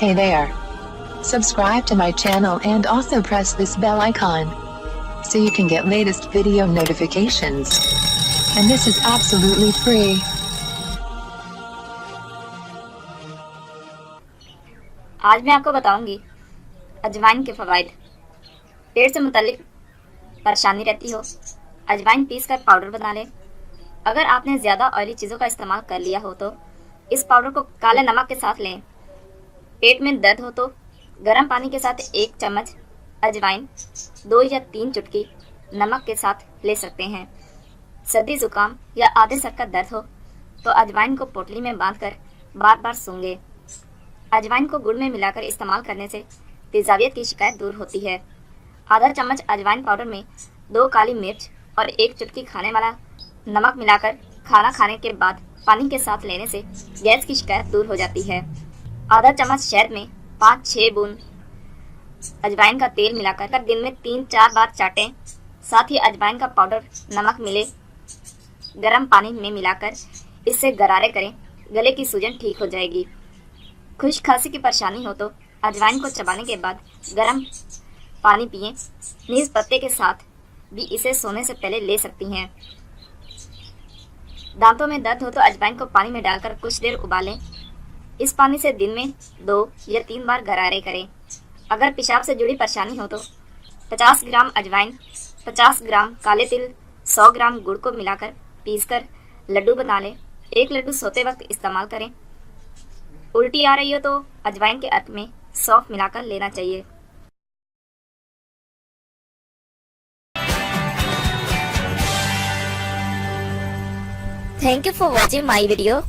Hey there. Subscribe to my channel and also press this bell icon so you can get latest video notifications. And this is absolutely free. आज मैं आपको बताऊंगी अजवाइन के फ़वाइद। पेट से मुतालिक परेशानी रहती हो, अजवाइन पीस कर पाउडर बना लें। अगर आपने ज़्यादा ऑयली चीज़ों का इस्तेमाल कर लिया हो तो इस पाउडर को काले नमक के साथ लें। पेट में दर्द हो तो गर्म पानी के साथ 1 चम्मच अजवाइन 2 या 3 चुटकी नमक के साथ ले सकते हैं। सर्दी ज़ुकाम या आधे सर का दर्द हो तो अजवाइन को पोटली में बांधकर बार बार सूंघें। अजवाइन को गुड़ में मिलाकर इस्तेमाल करने से तेजाबियत की शिकायत दूर होती है। आधा चम्मच अजवाइन पाउडर में 2 काली मिर्च और 1 चुटकी खाने वाला नमक मिलाकर खाना खाने के बाद पानी के साथ लेने से गैस की शिकायत दूर हो जाती है। आधा चम्मच शहद में 5-6 बूंद अजवाइन का तेल मिलाकर दिन में 3-4 बार चाटें। साथ ही अजवाइन का पाउडर नमक मिले गर्म पानी में मिलाकर इससे गरारे करें। गले की सूजन ठीक हो जाएगी। खुश्क खांसी की परेशानी हो तो अजवाइन को चबाने के बाद गर्म पानी पिएं। नीज पत्ते के साथ भी इसे सोने से पहले ले सकती हैं। दांतों में दर्द हो तो अजवाइन को पानी में डालकर कुछ देर उबालें। इस पानी से दिन में 2 या 3 बार गरारे करें। अगर पेशाब से जुड़ी परेशानी हो तो 50 ग्राम अजवाइन, 50 ग्राम काले तिल, 100 ग्राम गुड़ को मिलाकर पीसकर लड्डू बना लें। 1 लड्डू सोते वक्त इस्तेमाल करें। उल्टी आ रही हो तो अजवाइन के अर्क में सौंफ मिलाकर लेना चाहिए। Thank you for watching my video.